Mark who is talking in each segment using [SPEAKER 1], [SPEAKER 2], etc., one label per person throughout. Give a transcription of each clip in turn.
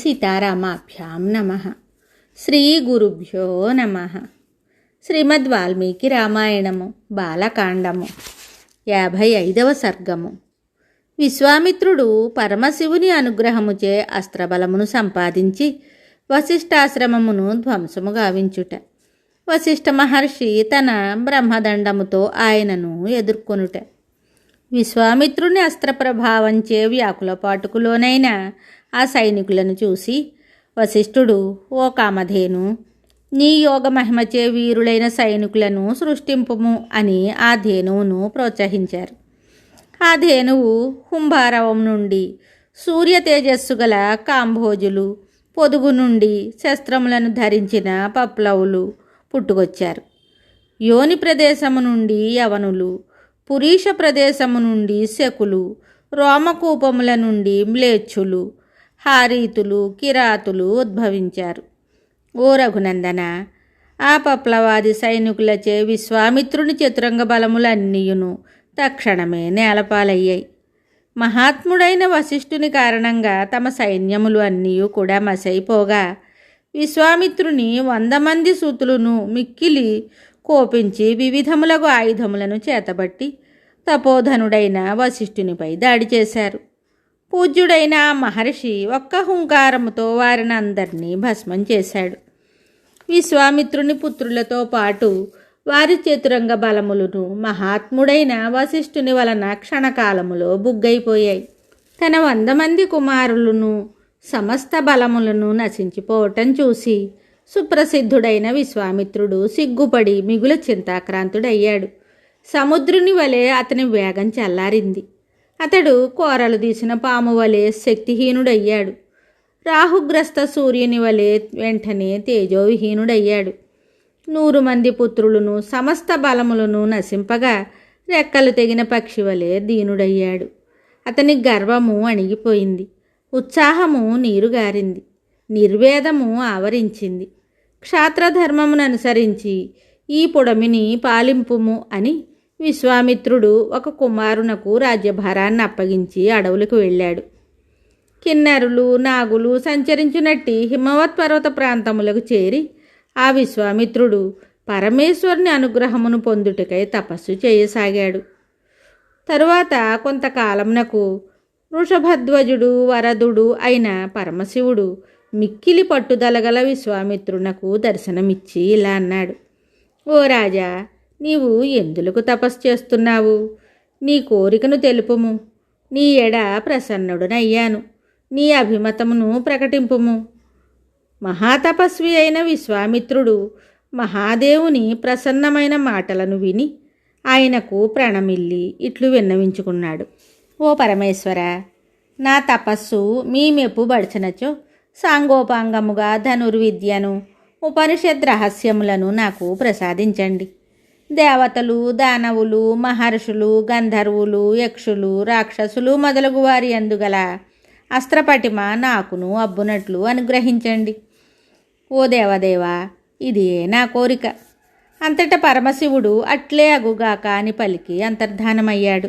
[SPEAKER 1] సీతారామాభ్యాం నమః. శ్రీ గురుభ్యో నమః. శ్రీమద్ వాల్మీకి రామాయణము బాలకాండము 55వ సర్గము. విశ్వామిత్రుడు పరమశివుని అనుగ్రహముచే అస్త్రబలమును సంపాదించి వశిష్ఠాశ్రమమును ధ్వంసము గావించుట. వశిష్ఠ మహర్షి తన బ్రహ్మదండముతో ఆయనను ఎదుర్కొనుట. విశ్వామిత్రుని అస్త్రప్రభావంచే వ్యాకులపాటుకులోనైన ఆ సైనికులను చూసి వశిష్ఠుడు, ఓ కామధేను, నీ యోగ మహిమచే వీరులైన సైనికులను సృష్టింపుము అని ఆ ధేనువును ప్రోత్సహించారు. ఆ ధేనువు హుంభారవం నుండి సూర్య తేజస్సు గల కాంభోజులు, పొదుగు నుండి శస్త్రములను ధరించిన పప్లవులు పుట్టుకొచ్చారు. యోని ప్రదేశము నుండి యవనులు, పురీష ప్రదేశము నుండి శకులు, రోమకూపముల నుండి మ్లేచ్ఛులు, హారీతులు, కిరాతులు ఉద్భవించారు. ఓ రఘునందన, ఆ పప్లవాది సైనికులచే విశ్వామిత్రుని చతురంగ బలములన్నీయును తక్షణమే నేలపాలయ్యాయి. మహాత్ముడైన వశిష్ఠుని కారణంగా తమ సైన్యములు అన్నీ కూడా మసైపోగా విశ్వామిత్రుని 100 మంది సూతులను మిక్కిలి కోపించి వివిధములకు ఆయుధములను చేతబట్టి తపోధనుడైన వశిష్ఠునిపై దాడి చేశారు. పూజ్యుడైన మహర్షి ఒక్క హుంకారముతో వారిని అందరినీ భస్మం చేశాడు. విశ్వామిత్రుని పుత్రులతో పాటు వారి చతురంగ బలములను మహాత్ముడైన వశిష్ఠుని వలన క్షణకాలములో బుగ్గైపోయాయి. తన 100 మంది కుమారులను సమస్త బలములను నశించిపోవటం చూసి సుప్రసిద్ధుడైన విశ్వామిత్రుడు సిగ్గుపడి మిగుల చింతాక్రాంతుడయ్యాడు. సముద్రుని వలె అతని వేగం చల్లారింది. అతడు కోరలు తీసిన పాము వలె శక్తిహీనుడయ్యాడు. రాహుగ్రస్త సూర్యుని వలె వెంటనే తేజోవిహీనుడయ్యాడు. 100 మంది పుత్రులను సమస్త బలములను నశింపగా రెక్కలు తెగిన పక్షి వలె దీనుడయ్యాడు. అతని గర్వము అణిగిపోయింది. ఉత్సాహము నీరుగారింది. నిర్వేదము ఆవరించింది. క్షాత్రధర్మమును అనుసరించి ఈ పుడమిని పాలింపుము అని విశ్వామిత్రుడు ఒక కుమారునకు రాజ్యభారాన్ని అప్పగించి అడవులకు వెళ్ళాడు. కిన్నెరులు, నాగులు సంచరించినట్టి హిమవత్ పర్వత ప్రాంతములకు చేరి ఆ విశ్వామిత్రుడు పరమేశ్వరుని అనుగ్రహమును పొందుటకై తపస్సు చేయసాగాడు. తరువాత కొంతకాలమునకు వృషభధ్వజుడు, వరదుడు అయిన పరమశివుడు మిక్కిలి పట్టుదలగల విశ్వామిత్రునకు దర్శనమిచ్చి ఇలా అన్నాడు: ఓ రాజా, నీవు ఎందులకు తపస్సు చేస్తున్నావు? నీ కోరికను తెలుపుము. నీ ఎడ ప్రసన్నుడనయ్యాను. నీ అభిమతమును ప్రకటింపుము. మహాతపస్వి అయిన విశ్వామిత్రుడు మహాదేవుని ప్రసన్నమైన మాటలను విని ఆయనకు ప్రణమిల్లి ఇట్లు విన్నవించుకున్నాడు: ఓ పరమేశ్వర, నా తపస్సు మీ మెప్పు బడిచినచో సాంగోపాంగముగా ధనుర్విద్యను, ఉపనిషద్ రహస్యములను నాకు ప్రసాదించండి. దేవతలు, దానవులు, మహర్షులు, గంధర్వులు, యక్షులు, రాక్షసులు మొదలగు వారి అందుగల అస్త్రపటిమ నాకును అబ్బునట్లు అనుగ్రహించండి. ఓ దేవదేవా, ఇదే నా కోరిక. అంతటా పరమశివుడు అట్లే అగుగాక అని పలికి అంతర్ధానమయ్యాడు.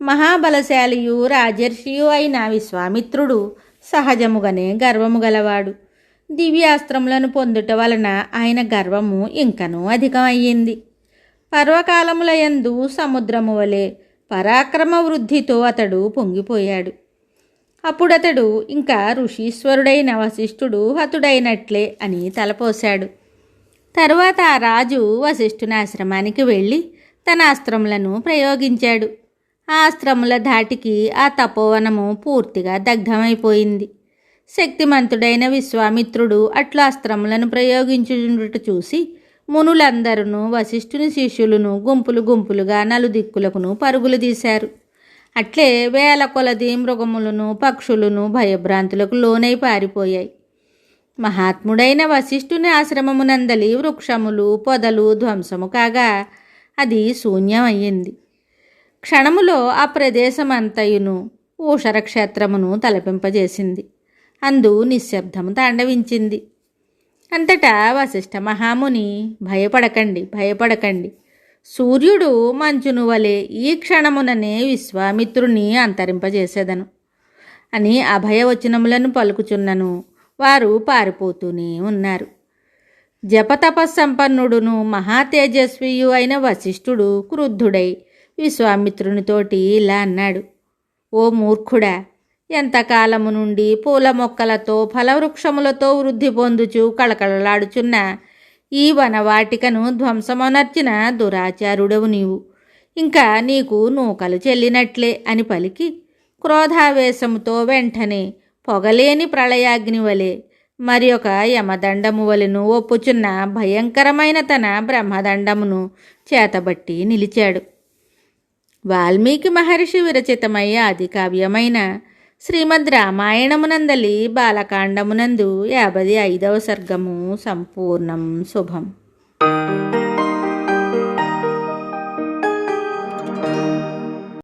[SPEAKER 1] మహాబలశాలియు రాజర్షియు అయిన విశ్వామిత్రుడు సహజముగానే గర్వము గలవాడు. దివ్యాస్త్రములను పొందుట వలన ఆయన గర్వము ఇంకనూ అధికమయ్యింది. పర్వకాలములయందు సముద్రము వలె పరాక్రమ వృద్ధితో అతడు పొంగిపోయాడు. అప్పుడతడు ఇంకా ఋషీశ్వరుడైన వశిష్ఠుడు హతుడైనట్లే అని తలపోశాడు. తరువాత ఆ రాజు వశిష్ఠుని ఆశ్రమానికి వెళ్ళి తన అస్త్రములను ప్రయోగించాడు. ఆ అస్త్రముల ధాటికి ఆ తపోవనము పూర్తిగా దగ్ధమైపోయింది. శక్తిమంతుడైన విశ్వామిత్రుడు అట్లా అస్త్రములను ప్రయోగించుట చూసి మునులందరూ వశిష్ఠుని శిష్యులను గుంపులు గుంపులుగా నలుదిక్కులకును పరుగులు తీశారు. అట్లే వేల కొలది మృగములను, పక్షులను భయభ్రాంతులకు లోనై పారిపోయాయి. మహాత్ముడైన వశిష్ఠుని ఆశ్రమమునందలి వృక్షములు, పొదలు ధ్వంసము కాగా అది శూన్యమయ్యింది. క్షణములో ఆ ప్రదేశమంతయును ఊషర క్షేత్రమును తలపింపజేసింది. అందు నిశ్శబ్దము తాండవించింది. అంతటా వశిష్ఠ మహాముని, భయపడకండి, భయపడకండి. సూర్యుడు మంచును వలె ఈ క్షణముననే విశ్వామిత్రుని అంతరింపజేసేదను. అని అభయవచనములను పలుకుచున్నను వారు పారిపోతూనే ఉన్నారు. జపతపస్సంపన్నుడును మహాతేజస్వియు అయిన వశిష్ఠుడు క్రుద్ధుడై విశ్వామిత్రునితోటి ఇలా అన్నాడు: ఓ మూర్ఖుడా, ఎంతకాలము నుండి పూల మొక్కలతో ఫలవృక్షములతో వృద్ధి పొందుచు కళకళలాడుచున్న ఈ వనవాటికను ధ్వంసమొనర్చిన దురాచారుడవు నీవు. ఇంకా నీకు నూకలు చెల్లినట్లే అని పలికి క్రోధావేశముతో వెంటనే పొగలేని ప్రళయాగ్ని వలె మరి ఒక యమదండము వలెను ఒప్పుచున్న భయంకరమైన తన బ్రహ్మదండమును చేతబట్టి నిలిచాడు. వాల్మీకి మహర్షి విరచితమై ఆది కావ్యమైన శ్రీమద్ రామాయణమునందలి బాలకాండమునందు 55వ సర్గము సంపూర్ణం. శుభం.